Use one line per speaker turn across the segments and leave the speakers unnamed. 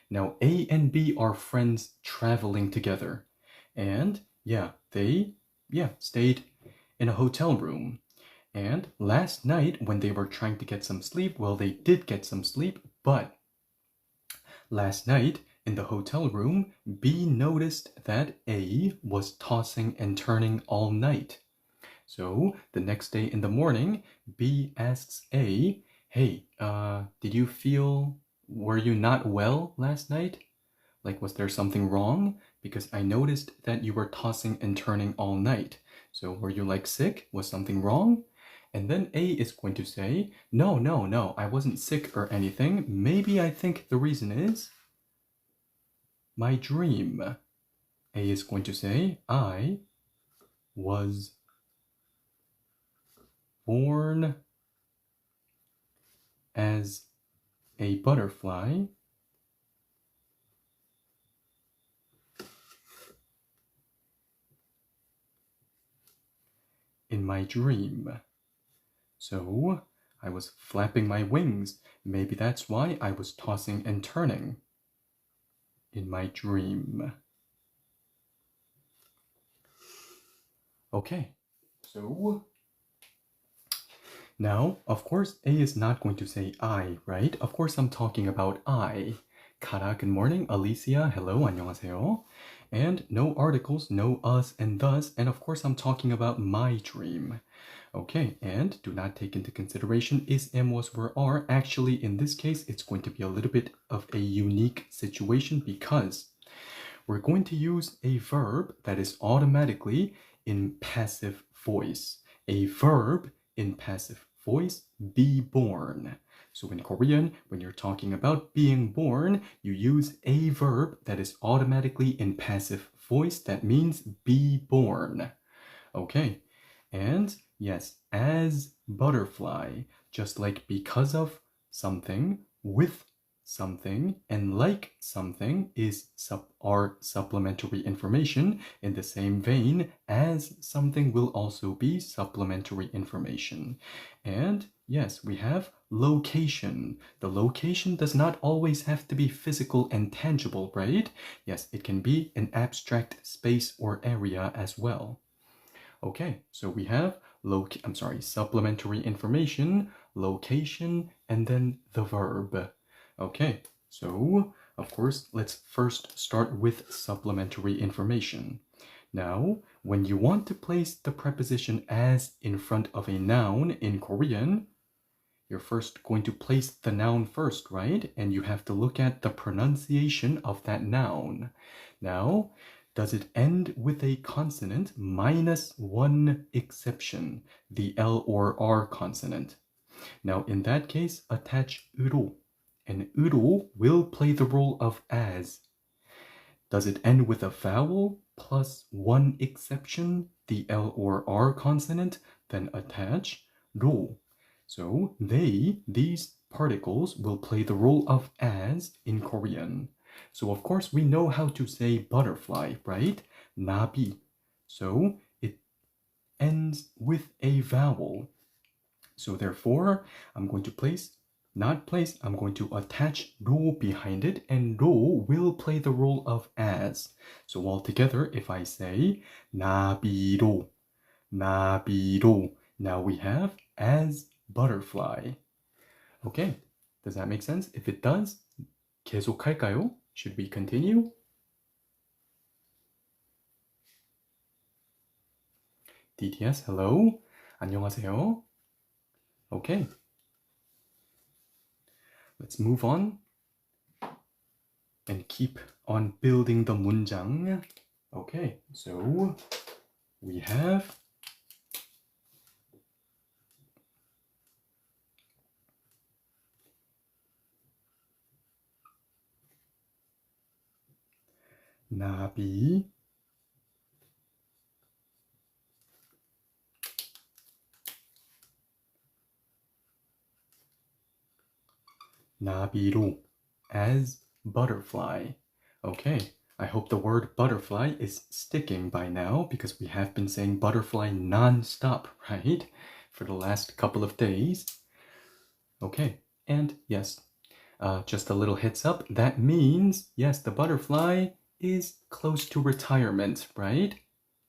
Now, A and B are friends traveling together. And they stayed in a hotel room. And last night, when they were trying to get some sleep, well, they did get some sleep, but last night in the hotel room, B noticed that A was tossing and turning all night. So the next day in the morning, B asks A, hey, were you not well last night? Like, was there something wrong? Because I noticed that you were tossing and turning all night. So were you like sick? Was something wrong? And then A is going to say, no, I wasn't sick or anything. Maybe I think the reason is my dream. A is going to say, I was born as a butterfly in my dream. So I was flapping my wings. Maybe that's why I was tossing and turning in my dream. Okay, so now, of course, A is not going to say I, right? Of course, I'm talking about I. Kara, good morning. Alicia, hello, 안녕하세요. And no articles, no us and thus, and of course, I'm talking about my dream. Okay, and do not take into consideration is, am, was, were, are. Actually, in this case, it's going to be a little bit of a unique situation because we're going to use a verb that is automatically in passive voice. A verb in passive voice, be born. So in Korean, when you're talking about being born, you use a verb that is automatically in passive voice. That means be born. Okay, and yes, as butterfly, just like because of something, with something, and like something are supplementary information. In the same vein, as something will also be supplementary information. And yes, we have location. The location does not always have to be physical and tangible, right? Yes, it can be an abstract space or area as well. Okay, so we have supplementary information, location, and then the verb. Okay, so of course, let's first start with supplementary information. Now, when you want to place the preposition as in front of a noun in Korean, you're first going to place the noun first, right? And you have to look at the pronunciation of that noun. Now, does it end with a consonant minus one exception, the L or R consonant? Now, in that case, attach 으로, and 으로 will play the role of as. Does it end with a vowel plus one exception, the L or R consonant? Then attach 로. So these particles will play the role of as in Korean. So of course we know how to say butterfly, right? 나비. So it ends with a vowel. So therefore, I'm going to attach 로 behind it, and 로 will play the role of as. So altogether, if I say 나비로, 나비로, now we have as butterfly. Okay, does that make sense? If it does, 계속할까요? Should we continue? DTS, hello. 안녕하세요. Okay. Let's move on and keep on building the 문장. Okay, so we have 나비, 나비로, as butterfly. Okay, I hope the word butterfly is sticking by now because we have been saying butterfly non-stop, right? For the last couple of days. Okay, and yes, just a little heads up, that means, yes, the butterfly is close to retirement, right?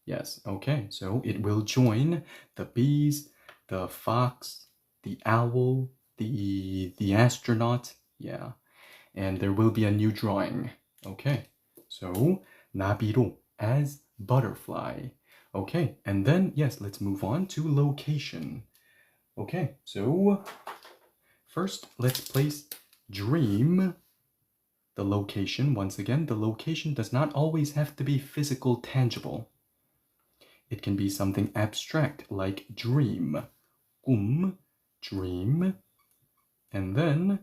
Yes, okay, so it will join the bees, the fox, the owl, the astronaut, yeah, and there will be a new drawing. Okay, so 나비로 as butterfly. Okay, and then, yes, let's move on to location. Okay, so first let's place dream. The location, once again, the location does not always have to be physical, tangible. It can be something abstract like dream, dream, and then,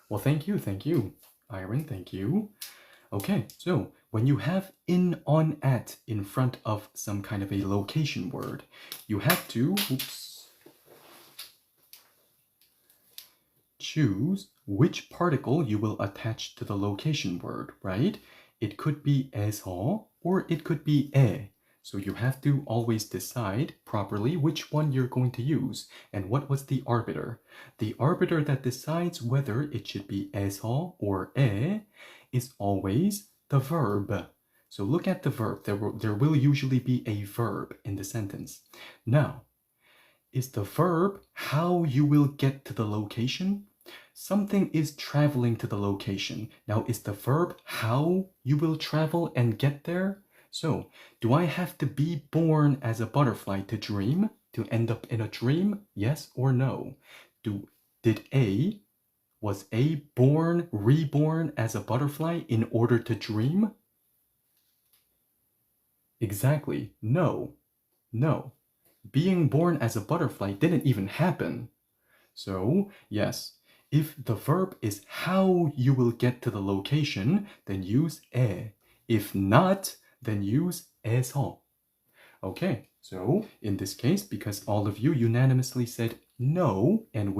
well, thank you, Iron, thank you. Okay, so when you have in, on, at in front of some kind of a location word, you have to, choose which particle you will attach to the location word, right? It could be 에서 or it could be 에. So you have to always decide properly which one you're going to use. And what was the arbiter? The arbiter that decides whether it should be 에서 or 에 is always the verb. So look at the verb. There will usually be a verb in the sentence. Now, is the verb how you will get to the location? Something is traveling to the location. Now, is the verb how you will travel and get there? So, do I have to be born as a butterfly to dream? To end up in a dream? Yes or no? Was A born, reborn as a butterfly in order to dream? Exactly. No. No. Being born as a butterfly didn't even happen. So, yes, if the verb is how you will get to the location, then use 에. If not, then use 에서. Okay, so in this case, because all of you unanimously said no, and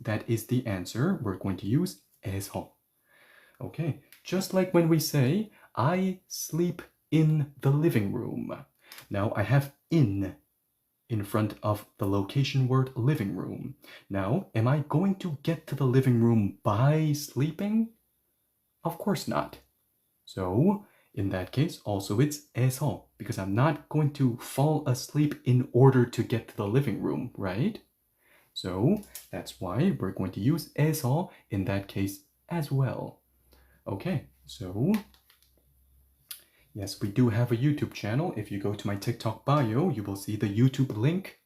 that is the answer, we're going to use 에서. Okay, just like when we say, I sleep in the living room. Now I have in front of the location word living room. Now, am I going to get to the living room by sleeping? Of course not. So, in that case, also it's 에서, because I'm not going to fall asleep in order to get to the living room, right? So, that's why we're going to use 에서 in that case as well. Okay, so yes, we do have a YouTube channel. If you go to my TikTok bio, you will see the YouTube link.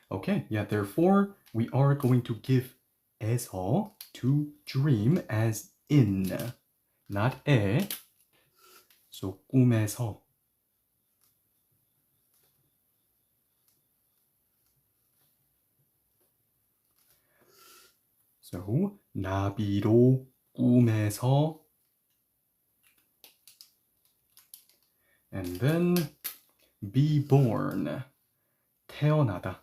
Okay, yeah, therefore, we are going to give 에서 to dream as in, not 에. So, 꿈에서. So, 나비로 꿈에서. And then, be born, 태어나다.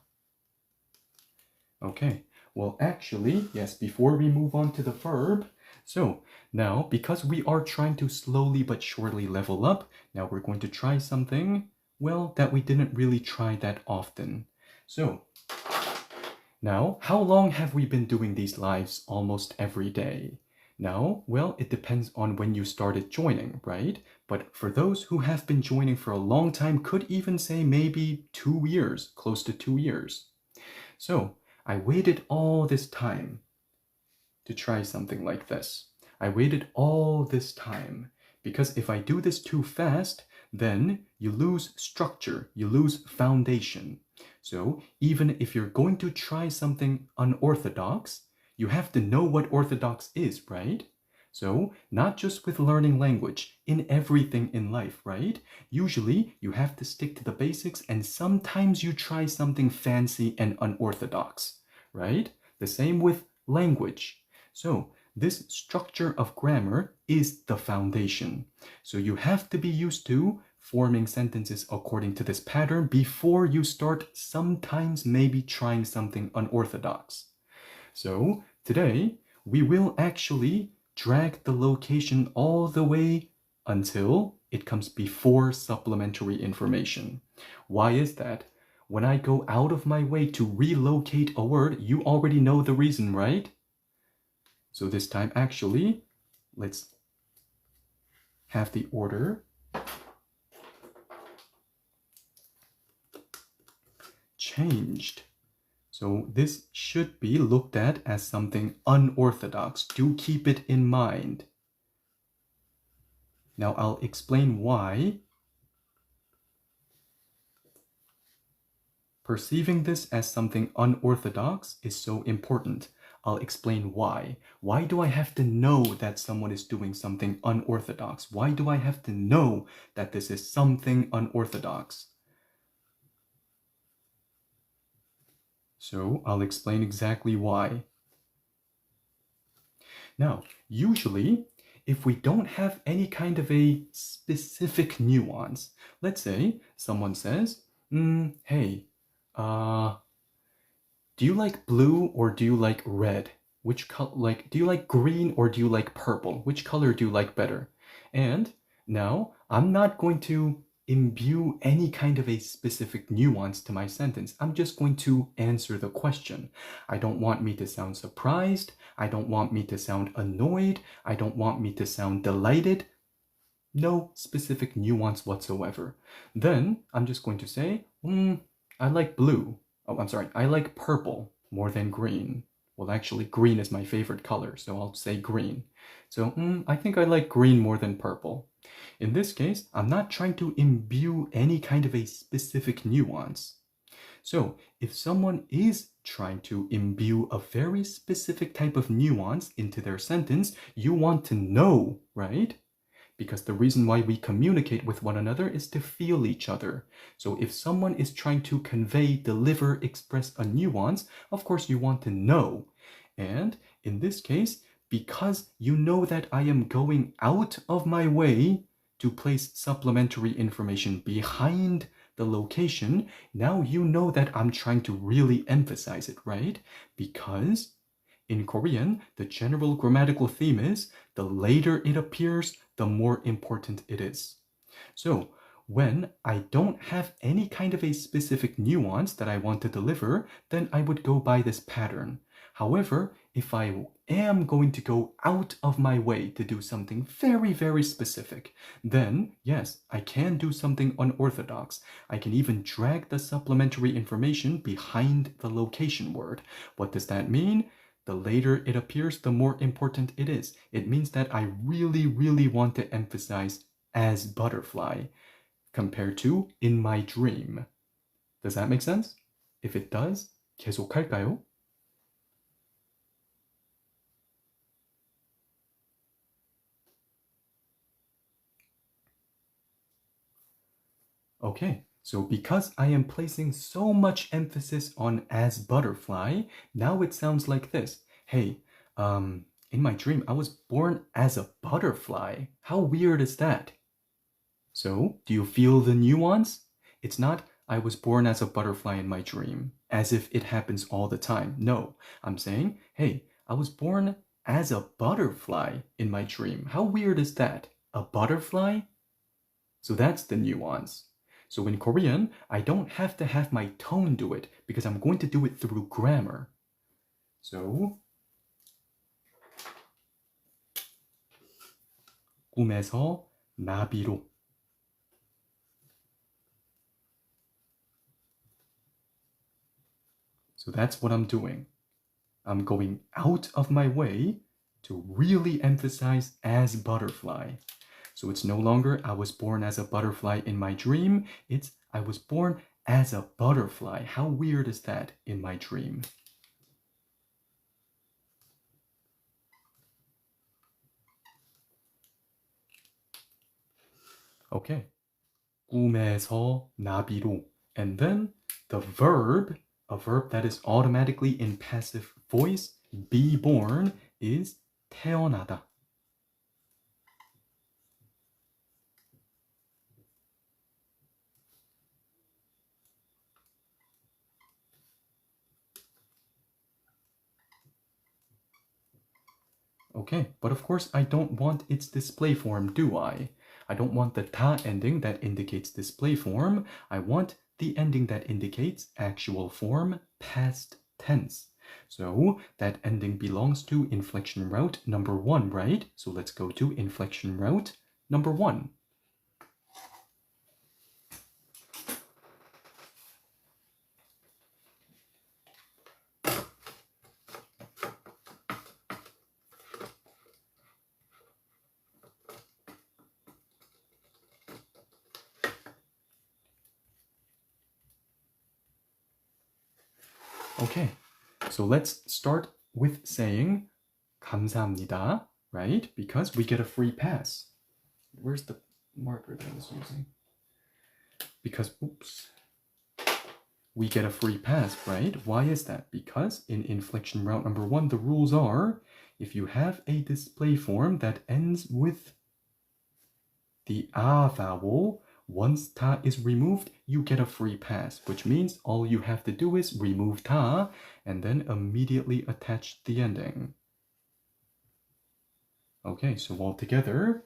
Okay, well, actually, yes, before we move on to the verb, so now, because we are trying to slowly but surely level up, now we're going to try something, well, that we didn't really try that often. So, now, how long have we been doing these lives almost every day? Now, well, it depends on when you started joining, right? But for those who have been joining for a long time, could even say maybe 2 years, close to 2 years. So, I waited all this time to try something like this. I waited all this time because if I do this too fast, then you lose structure, you lose foundation. So even if you're going to try something unorthodox, you have to know what orthodox is, right? So not just with learning language, in everything in life, right? Usually you have to stick to the basics and sometimes you try something fancy and unorthodox, right? The same with language. So this structure of grammar is the foundation. So you have to be used to forming sentences according to this pattern before you start sometimes maybe trying something unorthodox. So today we will actually drag the location all the way until it comes before supplementary information. Why is that? when I go out of my way to relocate a word, you already know the reason, right? So this time, actually, let's have the order changed. So this should be looked at as something unorthodox. Do keep it in mind. Now I'll explain why. Perceiving this as something unorthodox is so important. I'll explain why. Why do I have to know that someone is doing something unorthodox? Why do I have to know that this is something unorthodox? So I'll explain exactly why. Now, usually, if we don't have any kind of a specific nuance, let's say someone says, hey, do you like blue or do you like red? Which color, do you like green or do you like purple? Which color do you like better? And now I'm not going to imbue any kind of a specific nuance to my sentence. I'm just going to answer the question. I don't want me to sound surprised. I don't want me to sound annoyed. I don't want me to sound delighted. No specific nuance whatsoever. Then I'm just going to say, I like blue. Oh, I'm sorry, I like purple more than green. Well, actually, green is my favorite color, so I'll say green. So, I think I like green more than purple. In this case, I'm not trying to imbue any kind of a specific nuance. So, if someone is trying to imbue a very specific type of nuance into their sentence, you want to know, right? Because the reason why we communicate with one another is to feel each other. So if someone is trying to convey, deliver, express a nuance, of course you want to know. And in this case, because you know that I am going out of my way to place supplementary information behind the location, now you know that I'm trying to really emphasize it, right? Because in Korean, the general grammatical theme is the later it appears, the more important it is. So, when I don't have any kind of a specific nuance that I want to deliver, then I would go by this pattern. However, if I am going to go out of my way to do something very, very specific, then yes, I can do something unorthodox. I can even drag the supplementary information behind the location word. What does that mean? The later it appears, the more important it is. It means that I really, really want to emphasize as butterfly compared to in my dream. Does that make sense? If it does, 계속할까요? Okay, so because I am placing so much emphasis on as butterfly, now it sounds like this. Hey, in my dream, I was born as a butterfly. How weird is that? So, do you feel the nuance? It's not, I was born as a butterfly in my dream, as if it happens all the time. No, I'm saying, hey, I was born as a butterfly in my dream. How weird is that? A butterfly? So that's the nuance. So in Korean, I don't have to have my tone do it because I'm going to do it through grammar. So 꿈에서 나비로. So that's what I'm doing. I'm going out of my way to really emphasize as butterfly. So it's no longer I was born as a butterfly in my dream, it's I was born as a butterfly. How weird is that in my dream? Okay. 꿈에서 나비로. And then the verb, a verb that is automatically in passive voice, be born, is 태어나다. Okay, but of course I don't want its display form, do I? I don't want the ta ending that indicates display form. I want the ending that indicates actual form, past tense. So that ending belongs to inflection route number 1, right? So let's go to inflection route number 1. Okay, so let's start with saying 감사합니다, right? Because we get a free pass. Where's the marker that I was using? Because, oops, we get a free pass, right? Why is that? Because in inflection route number 1, the rules are if you have a display form that ends with the a vowel, once ta is removed, you get a free pass, which means all you have to do is remove ta and then immediately attach the ending. Okay, so all together,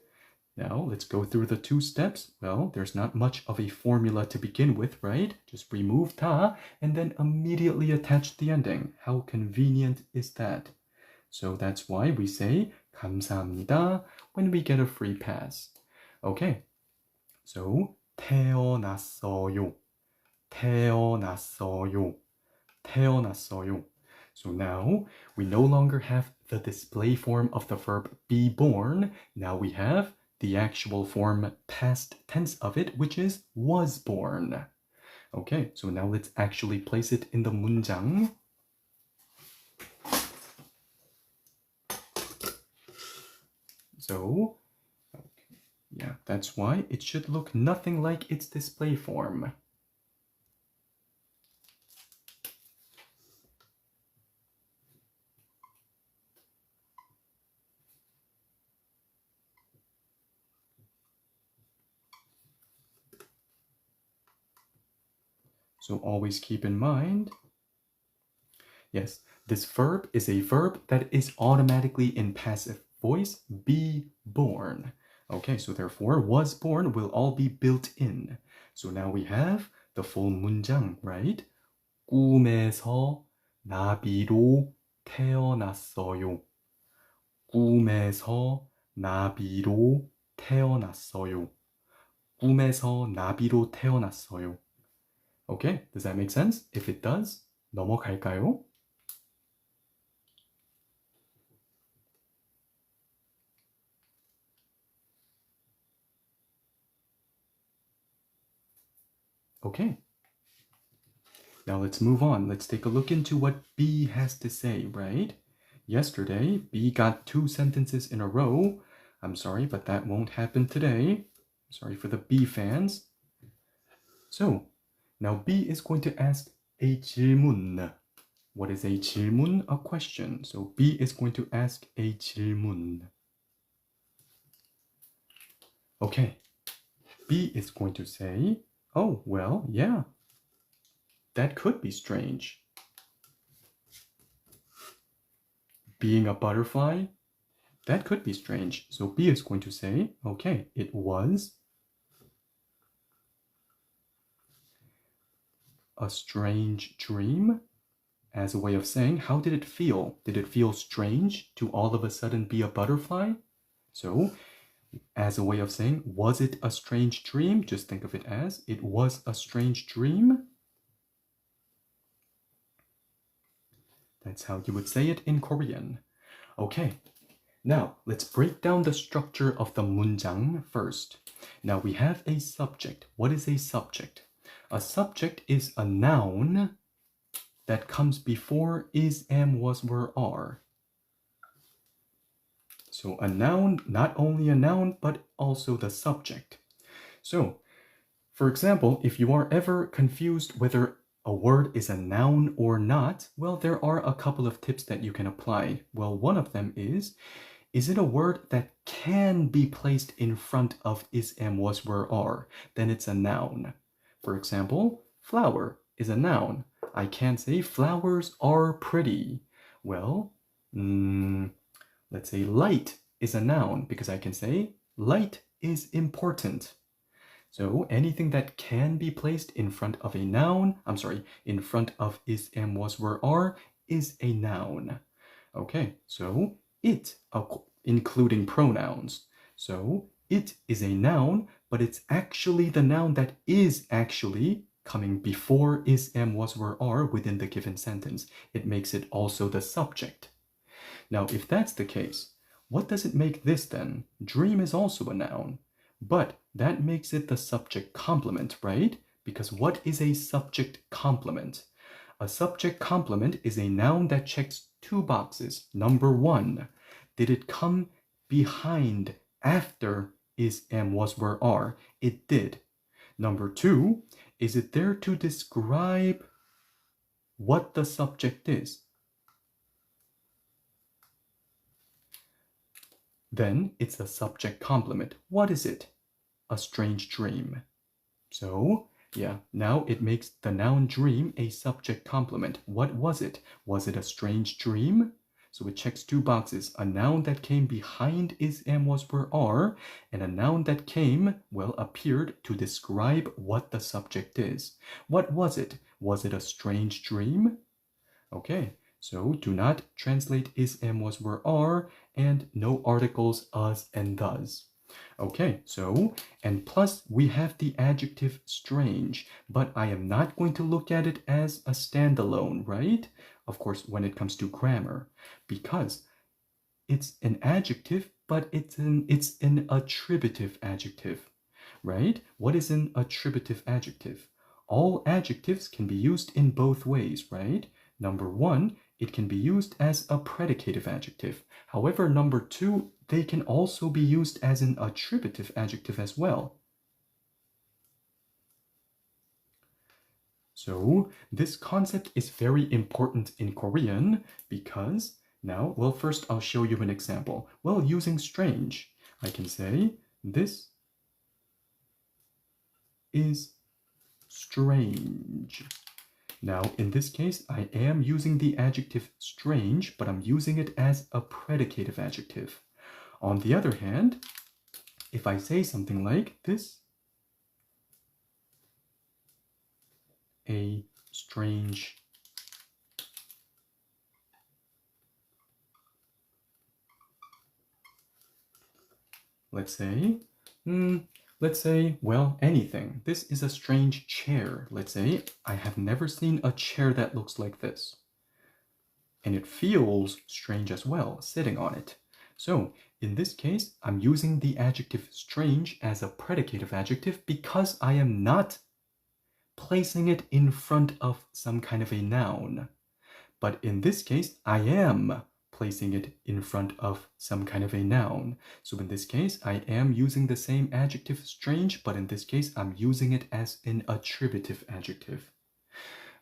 now let's go through the 2 steps. Well, there's not much of a formula to begin with, right? Just remove ta and then immediately attach the ending. How convenient is that? So that's why we say 감사합니다 when we get a free pass. Okay, so 태어났어요, 태어났어요, 태어났어요. So now we no longer have the display form of the verb be born. Now we have the actual form past tense of it, which is was born. Okay, so now let's actually place it in the 문장. So, okay, yeah, that's why it should look nothing like its display form. So always keep in mind, yes, this verb is a verb that is automatically in passive voice, be born. Okay, so therefore was born will all be built in. So now we have the full 문장, right? 꿈에서 나비로 태어났어요. 꿈에서 나비로 태어났어요. 꿈에서 나비로 태어났어요. Okay, does that make sense? If it does, 넘어갈까요? Okay. Now let's move on. Let's take a look into what B has to say, right? Yesterday, B got 2 sentences in a row. I'm sorry, but that won't happen today. Sorry for the B fans. So, now B is going to ask a 질문. What is a 질문? A question. So B is going to ask a 질문. Okay. B is going to say, oh, well, yeah. That could be strange. Being a butterfly, that could be strange. So B is going to say, okay, it was a strange dream. As a way of saying, how did it feel? Did it feel strange to all of a sudden be a butterfly? So, as a way of saying, was it a strange dream? Just think of it as, it was a strange dream. That's how you would say it in Korean. Okay, now let's break down the structure of the 문장 first. Now we have a subject. What is a subject? A subject is a noun that comes before is, am, was, were, are. So a noun, not only a noun, but also the subject. So, for example, if you are ever confused whether a word is a noun or not, well, there are a couple of tips that you can apply. Well, one of them is it a word that can be placed in front of is, am, was, were, are? Then it's a noun. For example, flower is a noun. I can't say flowers are pretty. Well, let's say light is a noun because I can say light is important. So anything that can be placed in front of a noun, in front of is, am, was, were, are, is a noun. Okay, so it, including pronouns. So it is a noun, but it's actually the noun that is actually coming before is, am, was, were, are within the given sentence. It makes it also the subject. Now, if that's the case, what does it make this then? Dream is also a noun, but that makes it the subject complement, right? Because what is a subject complement? A subject complement is a noun that checks two boxes. Number one, did it come behind, after is, am, was, were, are? It did. Number two, is it there to describe what the subject is? Then it's a subject complement. What is it? A strange dream. So, yeah, now it makes the noun dream a subject complement. What was it? Was it a strange dream? So it checks two boxes. A noun that came behind is, am, was, were, are, and a noun that came, well, appeared to describe what the subject is. What was it? Was it a strange dream? Okay, so do not translate is, am, was, were, are, and no articles us and thus. Okay, so, and plus we have the adjective strange, but I am not going to look at it as a standalone, right? Of course, when it comes to grammar, because it's an adjective, but it's an attributive adjective, right? What is an attributive adjective? All adjectives can be used in both ways, right? Number one, it can be used as a predicative adjective. However, number two, they can also be used as an attributive adjective as well. So this concept is very important in Korean because now, well, first I'll show you an example. Well, using strange, I can say this is strange. Now, in this case, I am using the adjective strange, but I'm using it as a predicative adjective. On the other hand, if I say something like this, a strange let's say, well, anything. This is a strange chair. Let's say, I have never seen a chair that looks like this. And it feels strange as well, sitting on it. So, in this case, I'm using the adjective strange as a predicative adjective because I am not placing it in front of some kind of a noun. But in this case, I am placing it in front of some kind of a noun. So in this case, I am using the same adjective strange, but in this case, I'm using it as an attributive adjective.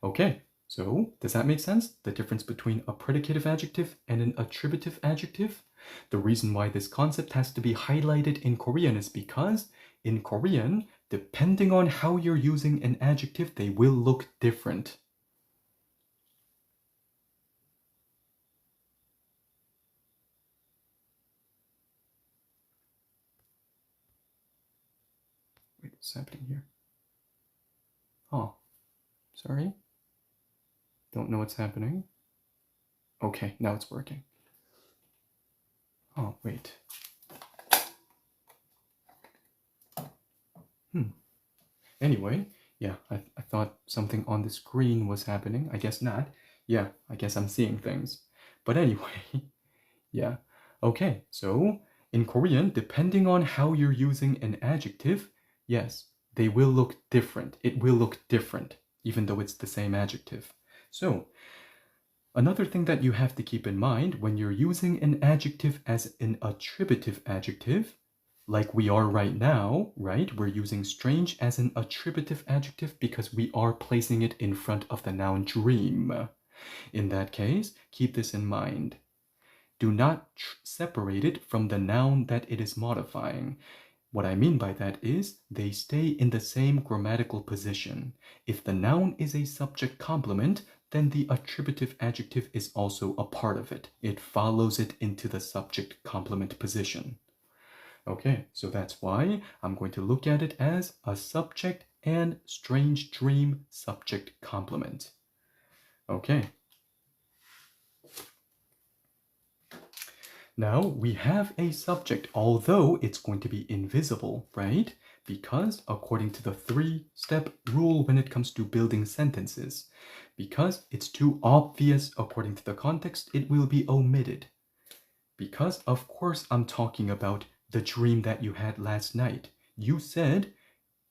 Okay, so does that make sense? The difference between a predicative adjective and an attributive adjective? The reason why this concept has to be highlighted in Korean is because in Korean, depending on how you're using an adjective, they will look different. Wait, what's happening here? Oh, sorry. Don't know what's happening. Okay, now it's working. Oh, wait. Anyway, yeah, I thought something on the screen was happening. I guess not. Yeah, I guess I'm seeing things. But anyway, yeah. Okay, so in Korean, depending on how you're using an adjective, yes, they will look different. It will look different, even though it's the same adjective. So, another thing that you have to keep in mind when you're using an adjective as an attributive adjective, like we are right now, right? We're using strange as an attributive adjective because we are placing it in front of the noun dream. In that case, keep this in mind. Do not separate it from the noun that it is modifying. What I mean by that is they stay in the same grammatical position. If the noun is a subject complement, then the attributive adjective is also a part of it. It follows it into the subject complement position. Okay, so that's why I'm going to look at it as a subject and strange dream subject complement. Okay. Now we have a subject, although it's going to be invisible, right? Because according to the 3-step rule when it comes to building sentences, because it's too obvious according to the context, it will be omitted. Because, of course, I'm talking about the dream that you had last night. You said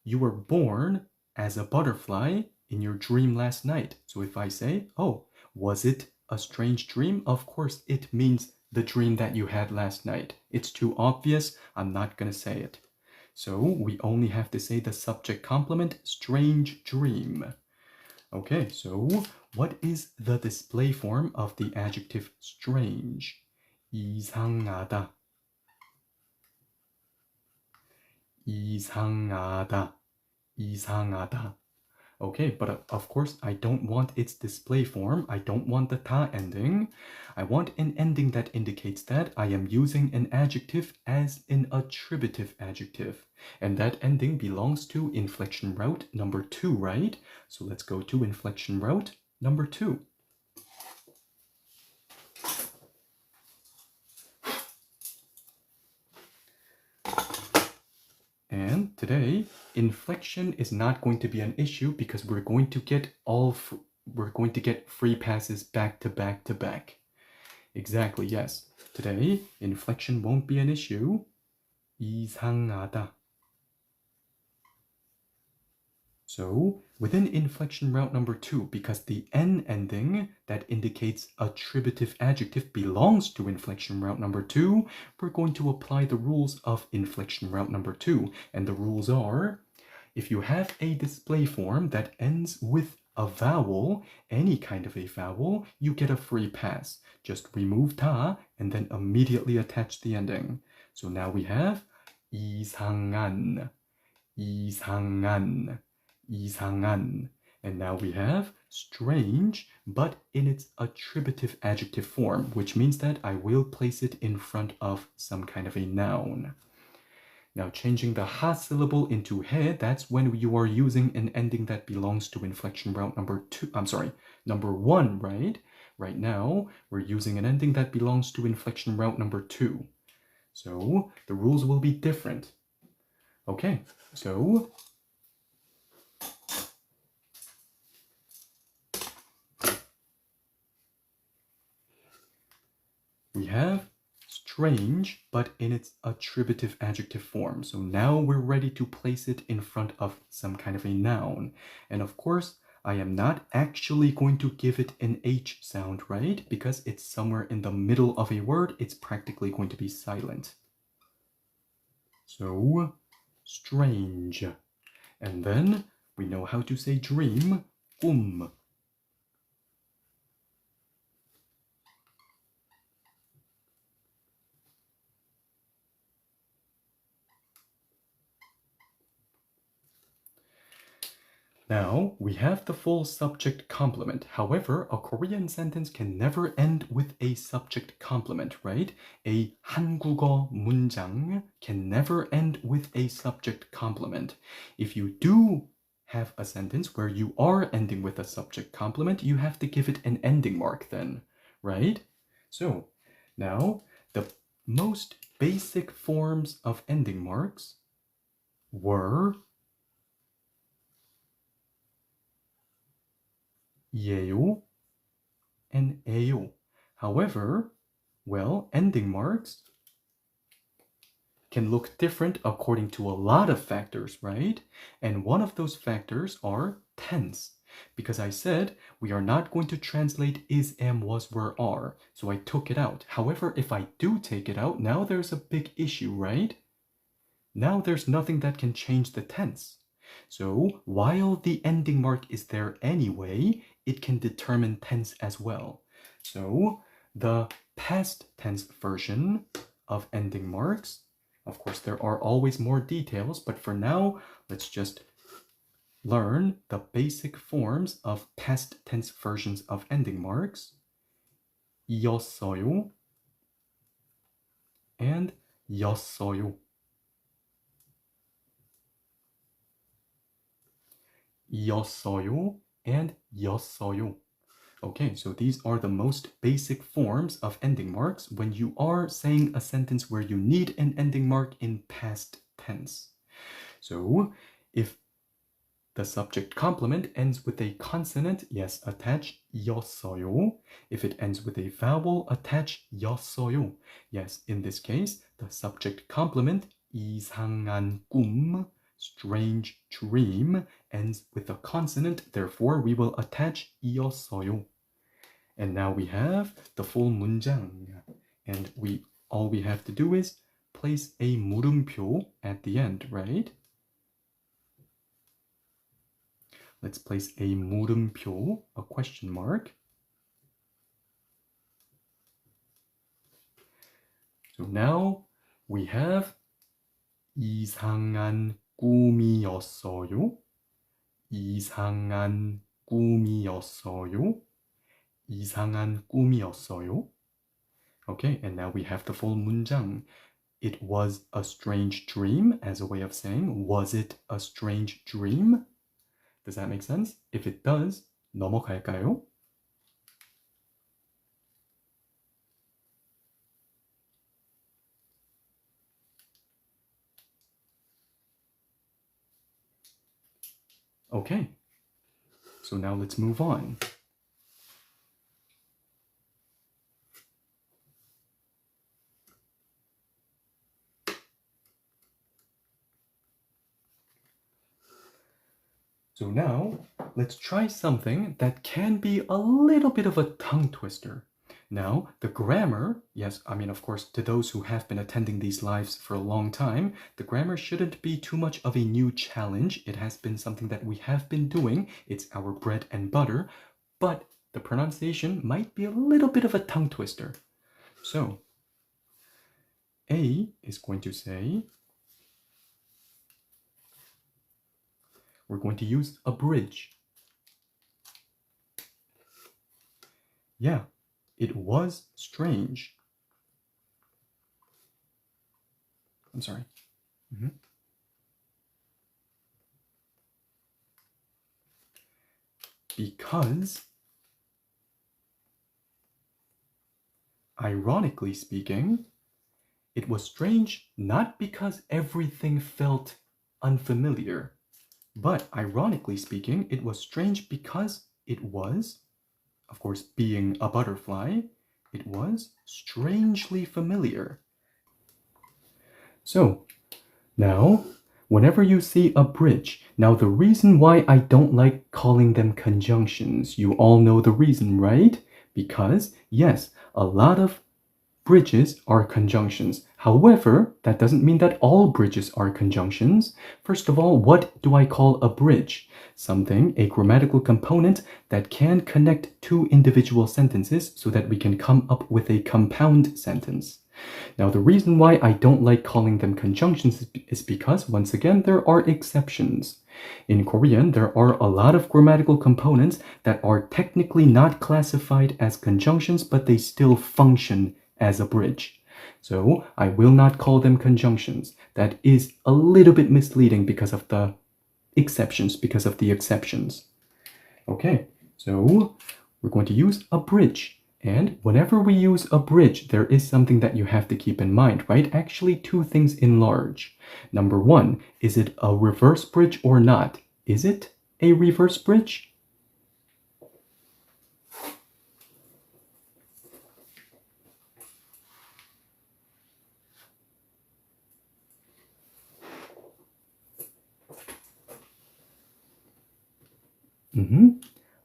you were born as a butterfly in your dream last night. So if I say, oh, was it a strange dream? Of course, it means the dream that you had last night. It's too obvious. I'm not going to say it. So we only have to say the subject complement, strange dream. Okay, so what is the display form of the adjective strange? 이상하다. 이상하다. 이상하다. Okay, but of course I don't want its display form. I don't want the ta ending. I want an ending that indicates that I am using an adjective as an attributive adjective. And that ending belongs to inflection route number 2, right? So let's go to inflection route number 2. And today, inflection is not going to be an issue because we're going to get free passes back to back to back. Exactly, yes. Today, inflection won't be an issue. 이상하다. So, within inflection route number 2, because the n ending that indicates attributive adjective belongs to inflection route number 2, we're going to apply the rules of inflection route number 2. And the rules are, if you have a display form that ends with a vowel, any kind of a vowel, you get a free pass. Just remove ta and then immediately attach the ending. So now we have 이상한, 이상한, 이상한. And now we have strange, but in its attributive adjective form, which means that I will place it in front of some kind of a noun. Now changing the ha syllable into he, that's when you are using an ending that belongs to inflection route number 1, right? Right now, we're using an ending that belongs to inflection route number 2. So the rules will be different. Okay, so we have strange, but in its attributive adjective form. So now we're ready to place it in front of some kind of a noun. And of course, I am not actually going to give it an H sound, right? Because it's somewhere in the middle of a word, it's practically going to be silent. So, strange. And then we know how to say dream, 꿈. Now, we have the full subject complement. However, a Korean sentence can never end with a subject complement, right? A 한국어 문장 can never end with a subject complement. If you do have a sentence where you are ending with a subject complement, you have to give it an ending mark then, right? So, now, the most basic forms of ending marks were 예요 and 에요. However, well, ending marks can look different according to a lot of factors, right? And one of those factors are tense. Because I said we are not going to translate is, am, was, were, are. So I took it out. However, if I do take it out, now there's a big issue, right? Now there's nothing that can change the tense. So while the ending mark is there anyway, it can determine tense as well. So the past tense version of ending marks, of course there are always more details, but for now, let's just learn the basic forms of past tense versions of ending marks. 이었어요 and 였어요. 였어요, and 였어요. Okay, so these are the most basic forms of ending marks when you are saying a sentence where you need an ending mark in past tense. So if the subject complement ends with a consonant, yes, attach 였어요. If it ends with a vowel, attach 였어요. Yes, in this case, the subject complement 이상한 꿈, strange dream, ends with a consonant, therefore we will attach 이었어요. And now we have the full 문장. And all we have to do is place a 물음표 at the end, right? Let's place a 물음표, a question mark. So now we have 이상한 꿈이었어요. 이상한 꿈이었어요. 이상한 꿈이었어요. Okay, and now we have the full 문장. It was a strange dream as a way of saying, was it a strange dream? Does that make sense? If it does, 넘어갈까요? Okay, so now let's move on. So now, let's try something that can be a little bit of a tongue twister. Now, the grammar, yes, I mean, of course, to those who have been attending these lives for a long time, the grammar shouldn't be too much of a new challenge. It has been something that we have been doing. It's our bread and butter, but the pronunciation might be a little bit of a tongue twister. So, A is going to say, we're going to use a bridge. Yeah, it was strange. I'm sorry. Because, ironically speaking, it was strange not because everything felt unfamiliar, but ironically speaking, it was strange because it was, of course, being a butterfly, it was strangely familiar. So, now, whenever you see a bridge, now the reason why I don't like calling them conjunctions, you all know the reason, right? Because, yes, a lot of bridges are conjunctions. However, that doesn't mean that all bridges are conjunctions. First of all, what do I call a bridge? Something, a grammatical component that can connect two individual sentences so that we can come up with a compound sentence. Now, the reason why I don't like calling them conjunctions is because, once again, there are exceptions. In Korean, there are a lot of grammatical components that are technically not classified as conjunctions, but they still function as a bridge. So I will not call them conjunctions. That is a little bit misleading because of the exceptions, Okay, so we're going to use a bridge. And whenever we use a bridge, there is something that you have to keep in mind, right? Actually, two things in large. Number one, is it a reverse bridge or not? Is it a reverse bridge?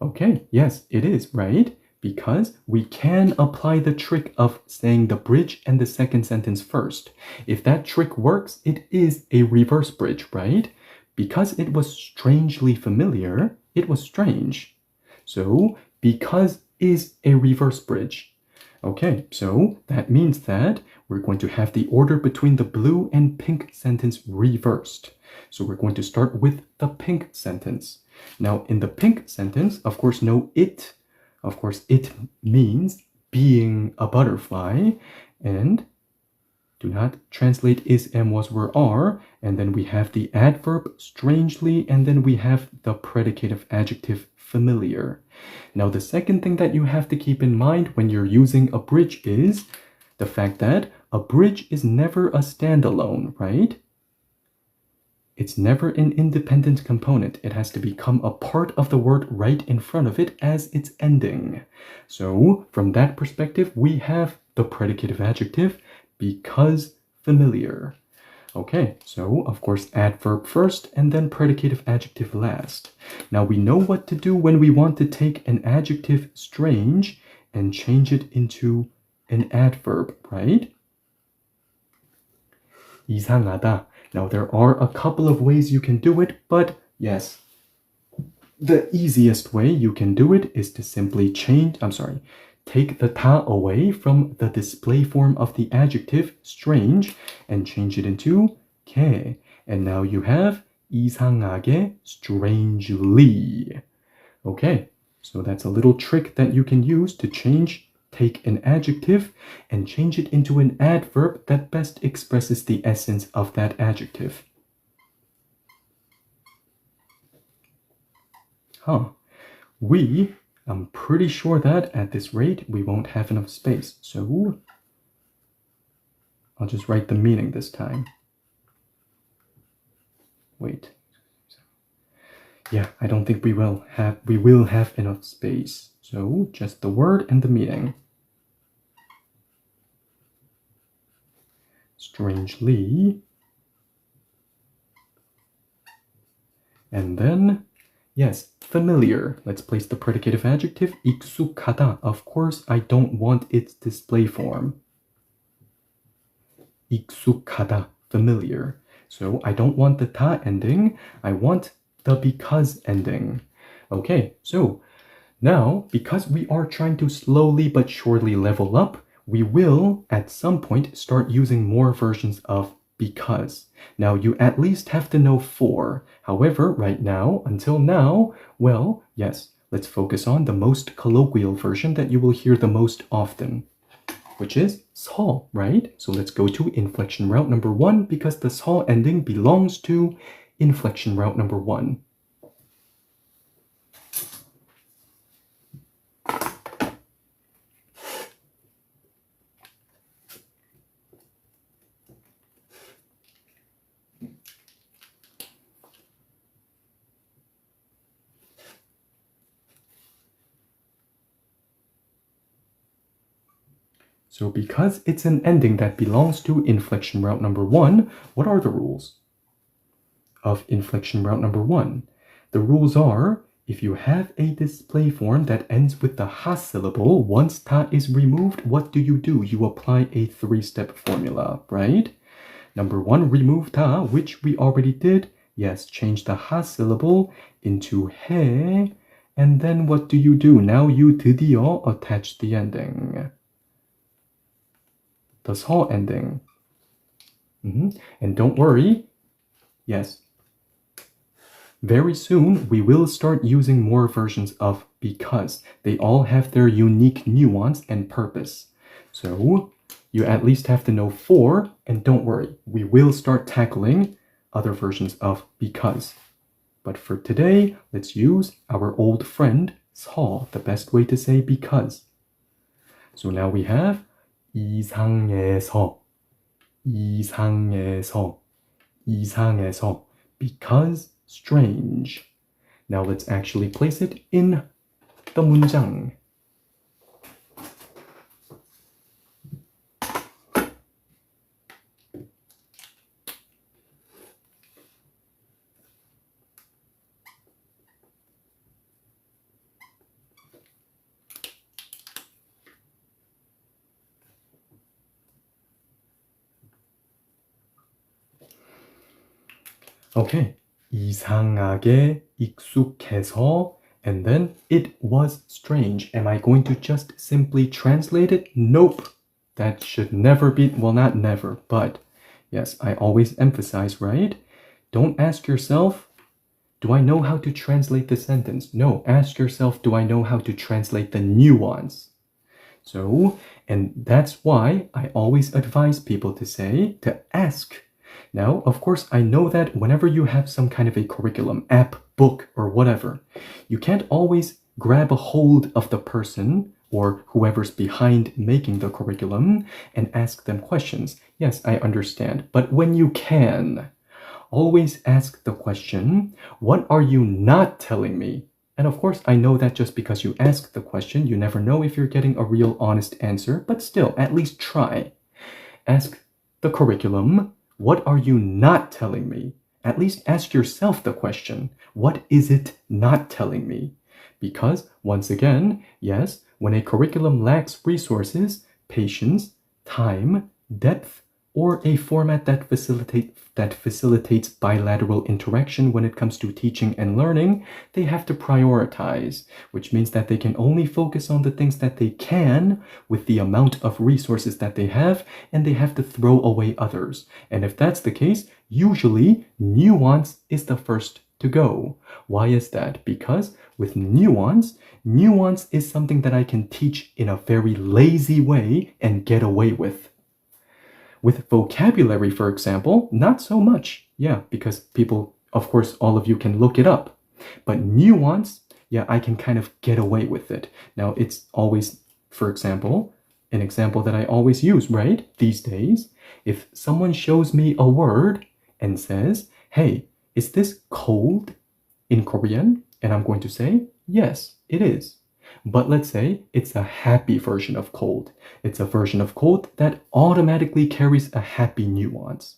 Okay, yes, it is, right? Because we can apply the trick of saying the bridge and the second sentence first. If that trick works, it is a reverse bridge, right? Because it was strangely familiar, it was strange. So, because is a reverse bridge. Okay, so that means that we're going to have the order between the blue and pink sentence reversed. So we're going to start with the pink sentence. Now, in the pink sentence, of course, no it. Of course, it means being a butterfly. And Do not translate is, am, was, were, are. And then we have the adverb strangely, and then we have the predicative adjective familiar. Now, the second thing that you have to keep in mind when you're using a bridge is the fact that a bridge is never a standalone, right? It's never an independent component. It has to become a part of the word right in front of it as its ending. So, from that perspective, we have the predicative adjective because familiar. Okay, so of course adverb first and then predicative adjective last. Now we know what to do when we want to take an adjective strange and change it into an adverb, right? 이상하다. Now there are a couple of ways you can do it, but yes, the easiest way you can do it is to simply take the 다 away from the display form of the adjective strange and change it into 게. And now you have 이상하게, strangely. Okay, so that's a little trick that you can use to take an adjective and change it into an adverb that best expresses the essence of that adjective. I'm pretty sure that at this rate we won't have enough space, so I'll just write the meaning this time. Wait. Yeah, I don't think we will have enough space. So just the word and the meaning. Strangely. And then, yes, familiar. Let's place the predicative adjective 익숙하다. Of course, I don't want its display form. 익숙하다, familiar. So I don't want the 다 ending. I want the because ending. Okay, so now, because we are trying to slowly but surely level up, we will, at some point, start using more versions of because. Now, you at least have to know for. However, right now, until now, well, yes, let's focus on the most colloquial version that you will hear the most often, which is 서, right? So let's go to inflection route number 1 because the 서 ending belongs to inflection route number 1. So because it's an ending that belongs to inflection route number 1, what are the rules of inflection route number 1? The rules are, if you have a display form that ends with the ha syllable, once ta is removed, what do? You apply a 3-step formula, right? Number 1, remove ta, which we already did. Yes, change the ha syllable into 해, and then what do? Now you 드디어 attach the ending. The 서 ending. And don't worry, yes, very soon we will start using more versions of because. They all have their unique nuance and purpose. So you at least have to know for, and don't worry, we will start tackling other versions of because. But for today, let's use our old friend 서, the best way to say because. So now we have 이상해서, 이상해서, 이상해서, because strange. Now let's actually place it in the 문장. Okay, 이상하게 익숙해서, and then it was strange. Am I going to just simply translate it? Nope. That should never be, well, not never, but yes, I always emphasize, right? Don't ask yourself, do I know how to translate the sentence? No, ask yourself, do I know how to translate the nuance? So, And that's why I always advise people to ask. Now, of course, I know that whenever you have some kind of a curriculum, app, book, or whatever, you can't always grab a hold of the person or whoever's behind making the curriculum and ask them questions. Yes, I understand. But when you can, always ask the question, what are you not telling me? And of course, I know that just because you ask the question, you never know if you're getting a real honest answer, but still, at least try. Ask the curriculum, what are you not telling me? At least ask yourself the question, what is it not telling me? Because, once again, yes, when a curriculum lacks resources, patience, time, depth, or a format that facilitates bilateral interaction when it comes to teaching and learning, they have to prioritize, which means that they can only focus on the things that they can with the amount of resources that they have, and they have to throw away others. And if that's the case, usually nuance is the first to go. Why is that? Because with nuance is something that I can teach in a very lazy way and get away with. With vocabulary, for example, not so much. Yeah, because people, of course, all of you can look it up. But nuance, yeah, I can kind of get away with it. Now, it's always, for example, an example that I always use, right? These days, if someone shows me a word and says, hey, is this cold in Korean? And I'm going to say, yes, it is. But let's say it's a happy version of cold. It's a version of cold that automatically carries a happy nuance.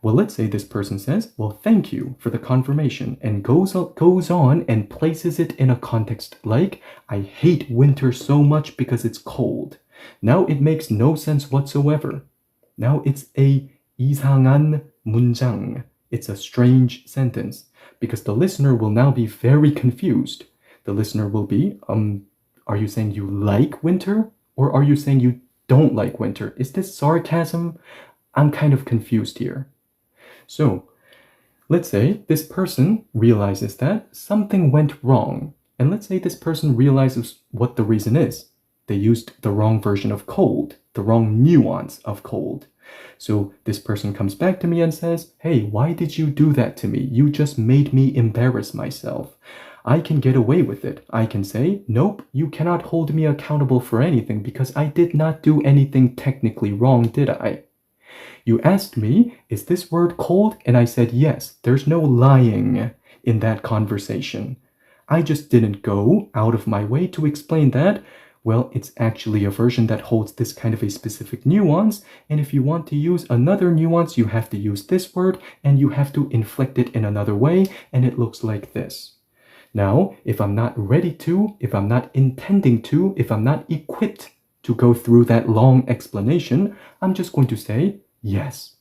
Well, let's say this person says, well, thank you for the confirmation, and goes on and places it in a context like, I hate winter so much because it's cold. Now it makes no sense whatsoever. Now it's a 이상한 문장. It's a strange sentence because the listener will now be very confused. The listener will be, are you saying you like winter? Or are you saying you don't like winter? Is this sarcasm? I'm kind of confused here. So, let's say this person realizes that something went wrong. And let's say this person realizes what the reason is. They used the wrong version of cold, the wrong nuance of cold. So this person comes back to me and says, hey, why did you do that to me? You just made me embarrass myself. I can get away with it. I can say, nope, you cannot hold me accountable for anything because I did not do anything technically wrong, did I? You asked me, is this word cold? And I said, yes, there's no lying in that conversation. I just didn't go out of my way to explain that. Well, it's actually a version that holds this kind of a specific nuance, and if you want to use another nuance, you have to use this word, and you have to inflect it in another way, and it looks like this. Now, if I'm not ready to, if I'm not intending to, if I'm not equipped to go through that long explanation, I'm just going to say yes.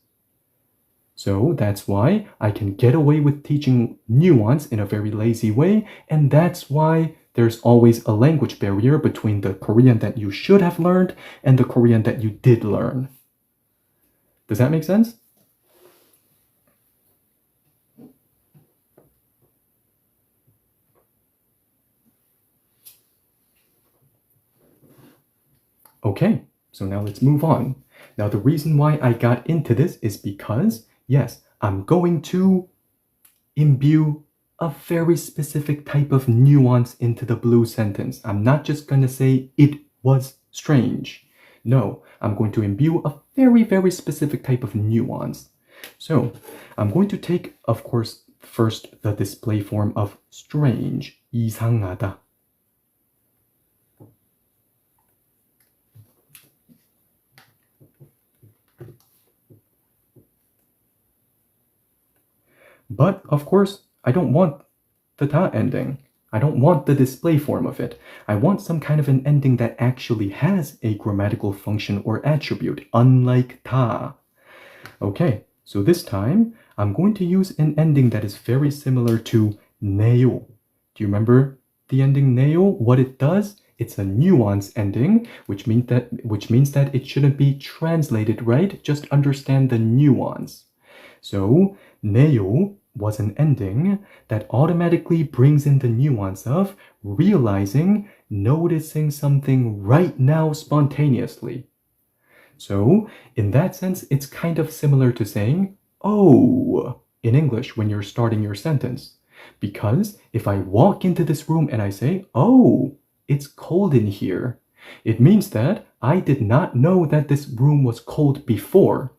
So that's why I can get away with teaching nuance in a very lazy way, and that's why there's always a language barrier between the Korean that you should have learned and the Korean that you did learn. Does that make sense? Okay, so now let's move on. Now the reason why I got into this is because, yes, I'm going to imbue a very specific type of nuance into the blue sentence. I'm not just going to say it was strange. No, I'm going to imbue a very, very specific type of nuance. So I'm going to take, of course, first the display form of strange, 이상하다. But, of course, I don't want the ta ending. I don't want the display form of it. I want some kind of an ending that actually has a grammatical function or attribute, unlike ta. Okay, so this time, I'm going to use an ending that is very similar to 네요. Do you remember the ending 네요? What it does? It's a nuance ending, which means that it shouldn't be translated, right? Just understand the nuance. So, 네요 was an ending that automatically brings in the nuance of realizing noticing something right now spontaneously. So, in that sense, it's kind of similar to saying, oh, in English when you're starting your sentence. Because if I walk into this room and I say, oh, it's cold in here, it means that I did not know that this room was cold before.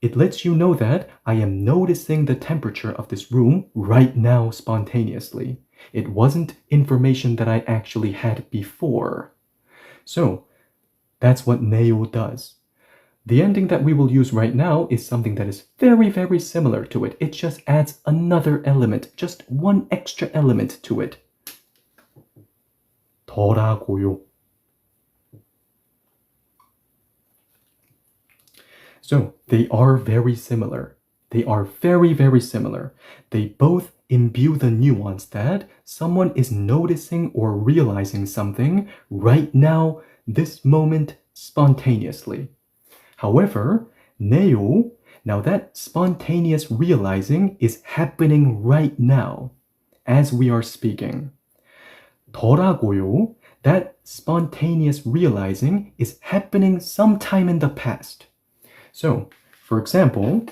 It lets you know that I am noticing the temperature of this room right now spontaneously. It wasn't information that I actually had before. So, that's what neo does. The ending that we will use right now is something that is very, very similar to it. It just adds another element, just one extra element to it. 더라고요. So they are very similar. They are very, very similar. They both imbue the nuance that someone is noticing or realizing something right now, this moment, spontaneously. However, neo, now that spontaneous realizing is happening right now, as we are speaking. 더라고요, that spontaneous realizing is happening sometime in the past. So, for example,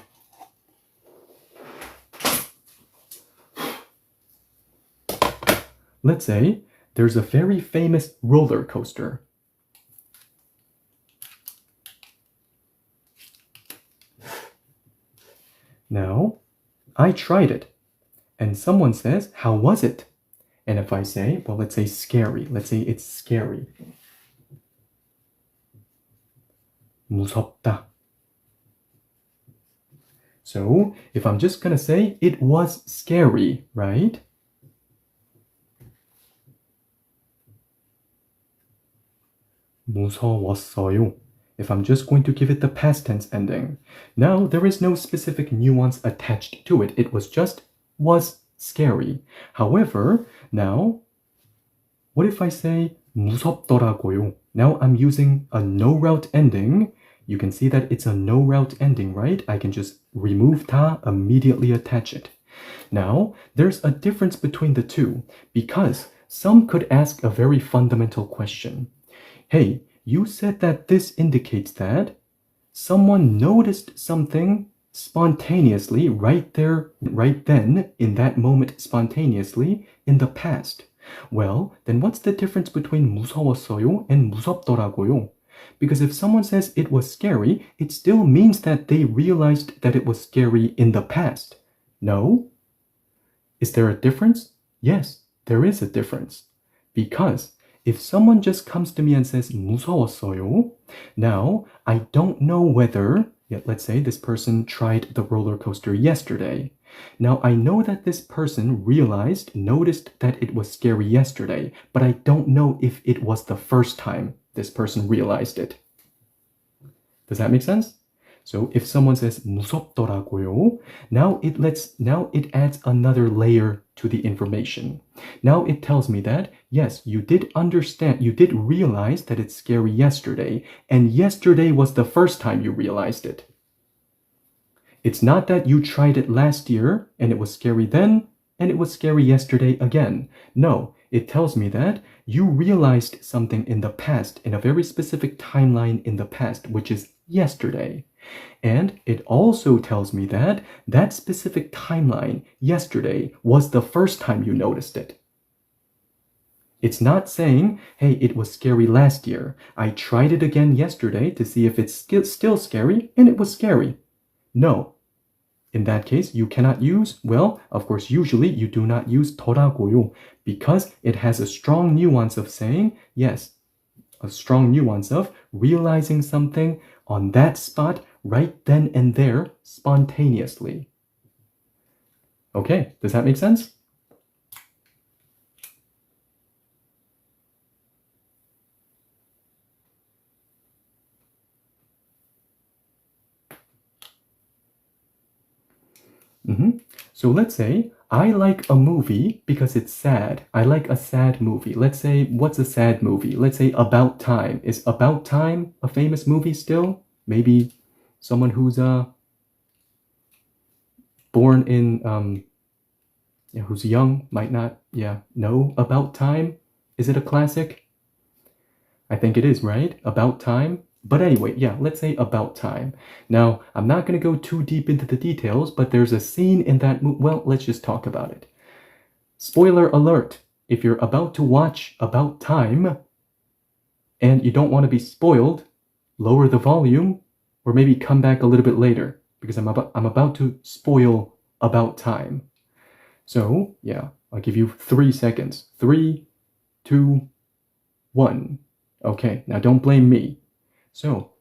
let's say there's a very famous roller coaster. Now, I tried it, and someone says, how was it? And if I say, well, let's say scary. Let's say it's scary. 무섭다. So, if I'm just gonna say, it was scary, right? 무서웠어요. If I'm just going to give it the past tense ending. Now, there is no specific nuance attached to it. It was scary. However, now, what if I say 무섭더라고요? Now I'm using a no route ending. You can see that it's a no route ending, right? I can just remove 다, immediately attach it. Now, there's a difference between the two because some could ask a very fundamental question. Hey, you said that this indicates that someone noticed something spontaneously right there, right then, in that moment spontaneously in the past. Well, then what's the difference between 무서웠어요 and 무섭더라고요? Because if someone says it was scary, it still means that they realized that it was scary in the past. No? Is there a difference? Yes, there is a difference. Because if someone just comes to me and says 무서웠어요, now I don't know whether, let's say this person tried the roller coaster yesterday. Now I know that this person noticed that it was scary yesterday, but I don't know if it was the first time this person realized it. Does that make sense? So if someone says 무섭더라고요, now it adds another layer to the information. Now it tells me that, yes, you did realize that it's scary yesterday, and yesterday was the first time you realized it. It's not that you tried it last year, and it was scary then, and it was scary yesterday again. No, it tells me that you realized something in the past, in a very specific timeline in the past, which is yesterday. And it also tells me that that specific timeline, yesterday, was the first time you noticed it. It's not saying, hey, it was scary last year. I tried it again yesterday to see if it's still scary, and it was scary. No. In that case, you cannot use, well, of course, usually you do not use 더라고요 because it has a strong nuance of saying, yes, a strong nuance of realizing something on that spot right then and there spontaneously. Okay, does that make sense? So let's say I like a movie because it's sad. I like a sad movie. Let's say, what's a sad movie? Let's say About Time. Is About Time a famous movie still? Maybe someone who's born in, who's young might not, know About Time. Is it a classic? I think it is, right? About time. But anyway, yeah, let's say about time. Now, I'm not going to go too deep into the details, but there's a scene in that movie. Well, let's just talk about it. Spoiler alert. If you're about to watch About Time and you don't want to be spoiled, lower the volume or maybe come back a little bit later because I'm about to spoil About Time. So, yeah, I'll give you 3 seconds. 3, 2, 1. Okay, now don't blame me. So,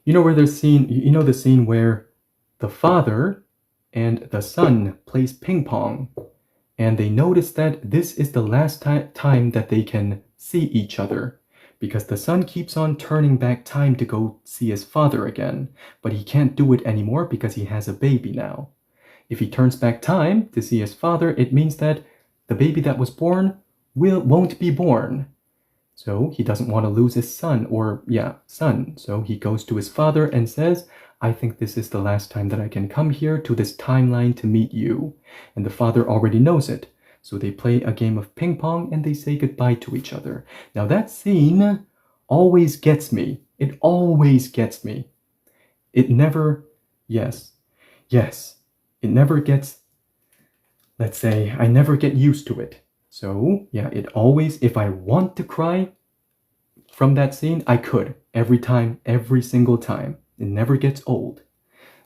you know where the scene where the father and the son plays ping pong and they notice that this is the last time that they can see each other because the son keeps on turning back time to go see his father again, but he can't do it anymore because he has a baby now. If he turns back time to see his father, it means that the baby that was born won't be born. So he doesn't want to lose his son, son. So he goes to his father and says, I think this is the last time that I can come here to this timeline to meet you. And the father already knows it. So they play a game of ping pong and they say goodbye to each other. Now that scene always gets me. It always gets me. It never, yes, it never gets, let's say, I never get used to it. So, yeah, it always, if I want to cry from that scene, I could. Every time, every single time. It never gets old.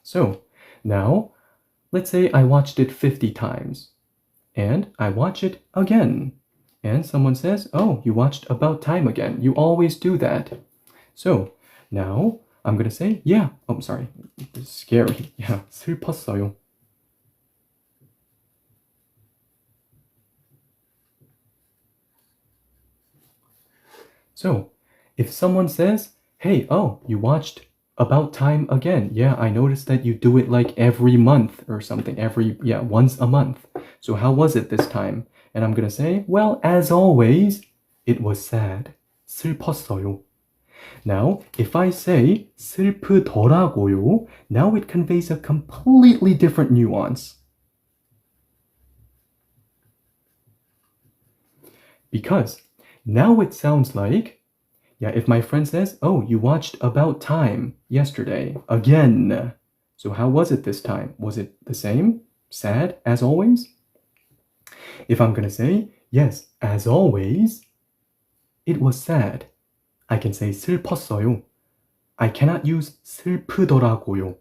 So, now, let's say I watched it 50 times. And I watch it again. And someone says, oh, you watched About Time again. You always do that. So, now, I'm gonna say, yeah. Oh, sorry. It's scary. Yeah, 슬펐어요. So, if someone says, hey, oh, you watched About Time again. Yeah, I noticed that you do it like every month or something. Once a month. So how was it this time? And I'm gonna say, well, as always, it was sad. 슬펐어요. Now, if I say 슬프더라고요, now it conveys a completely different nuance. Because now it sounds like, yeah, if my friend says, oh, you watched About Time yesterday, again. So how was it this time? Was it the same? Sad, as always? If I'm gonna say, yes, as always, it was sad. I can say 슬펐어요. I cannot use 슬프더라고요.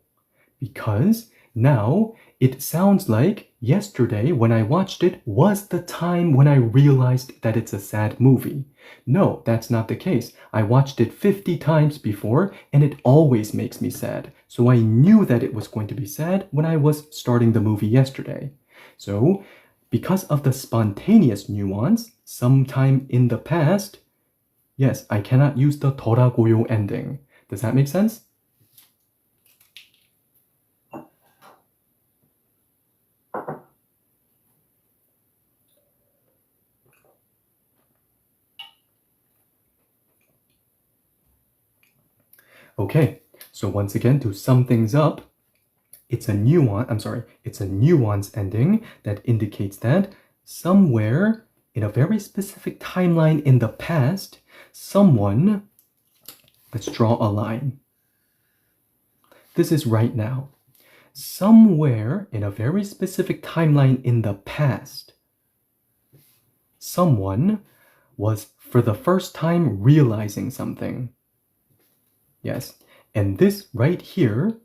Because now it sounds like yesterday when I watched it was the time when I realized that it's a sad movie. No, that's not the case. I watched it 50 times before and it always makes me sad. So I knew that it was going to be sad when I was starting the movie yesterday. So because of the spontaneous nuance, sometime in the past, yes, I cannot use the 더라고요 ending. Does that make sense? Okay, so once again, to sum things up, it's a nuance ending that indicates that somewhere in a very specific timeline in the past, someone, let's draw a line. This is right now. Somewhere in a very specific timeline in the past, someone was for the first time realizing something. Yes, and this right here,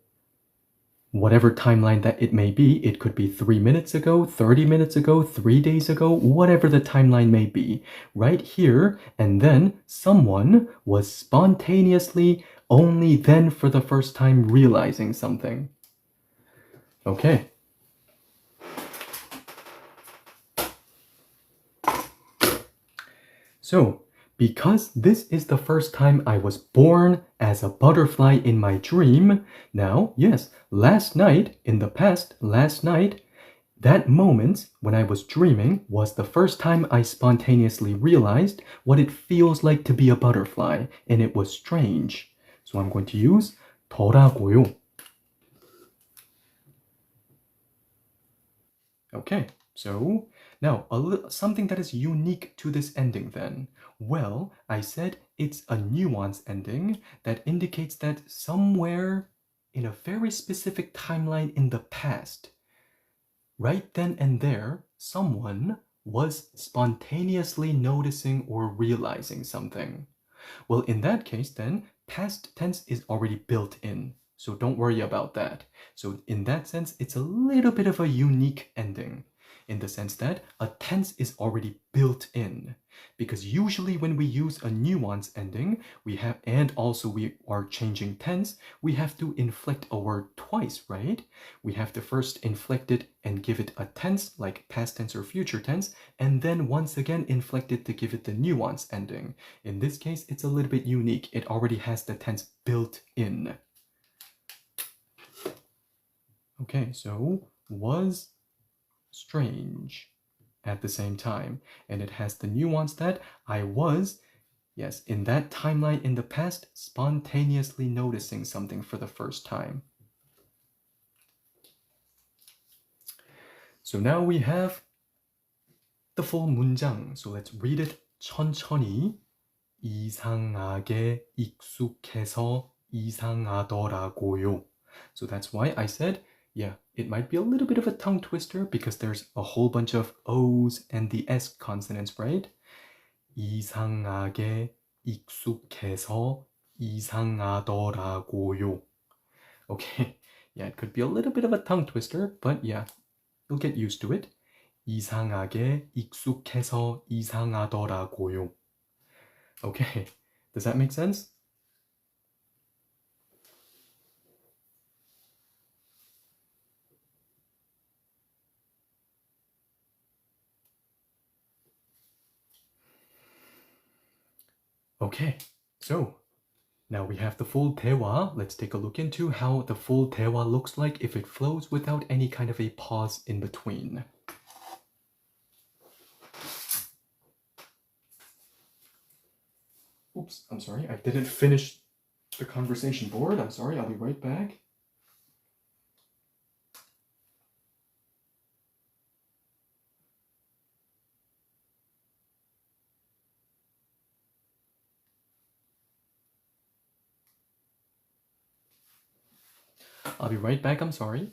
whatever timeline that it may be, it could be 3 minutes ago, 30 minutes ago, 3 days ago, whatever the timeline may be, right here, and then someone was spontaneously only then for the first time realizing something. Okay. So, because this is the first time I was born as a butterfly in my dream, now, yes, last night, in the past, that moment when I was dreaming was the first time I spontaneously realized what it feels like to be a butterfly, and it was strange. So I'm going to use 더라고요. Okay, so Now, something that is unique to this ending then. Well, I said it's a nuance ending that indicates that somewhere in a very specific timeline in the past, right then and there, someone was spontaneously noticing or realizing something. Well, in that case, then, past tense is already built in. So don't worry about that. So in that sense, it's a little bit of a unique ending in the sense that a tense is already built in. Because usually when we use a nuance ending, and also we are changing tense, we have to inflect a word twice, right? We have to first inflect it and give it a tense, like past tense or future tense, and then once again inflect it to give it the nuance ending. In this case, it's a little bit unique. It already has the tense built in. Okay, so was strange at the same time. And it has the nuance that I was, yes, in that timeline in the past, spontaneously noticing something for the first time. So now we have the full 문장. So let's read it 천천히. 이상하게 익숙해서 이상하더라고요. So that's why I said, yeah, it might be a little bit of a tongue twister because there's a whole bunch of O's and the S consonants, right? 이상하게 익숙해서 이상하더라고요. Okay, yeah, it could be a little bit of a tongue twister, but yeah, you'll get used to it. 이상하게 익숙해서 이상하더라고요. Okay, does that make sense? Okay, so now we have the full 대화. Let's take a look into how the full 대화 looks like if it flows without any kind of a pause in between. Oops, I'm sorry, I didn't finish the conversation board. I'm sorry, I'll be right back. I'll be right back, I'm sorry.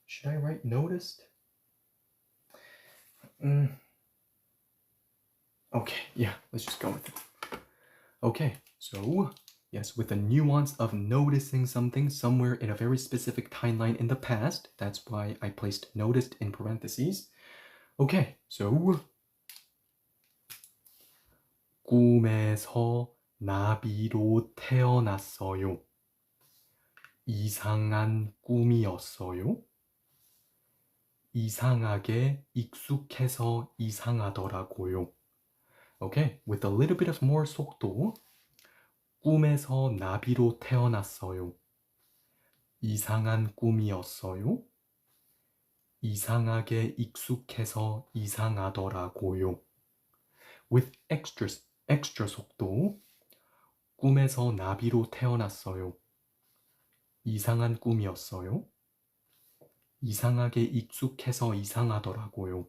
Should I write noticed? Okay, yeah, let's just go with it. Okay, so yes, with the nuance of noticing something somewhere in a very specific timeline in the past, that's why I placed noticed in parentheses. Okay, so 꿈에서 나비로 태어났어요. 이상한 꿈이었어요. 이상하게 익숙해서 이상하더라고요. Okay, with a little bit of more 속도. 꿈에서 나비로 태어났어요. 이상한 꿈이었어요. 이상하게 익숙해서 이상하더라고요. With extra 속도. 꿈에서 나비로 태어났어요. 이상한 꿈이었어요. 이상하게 익숙해서 이상하더라고요.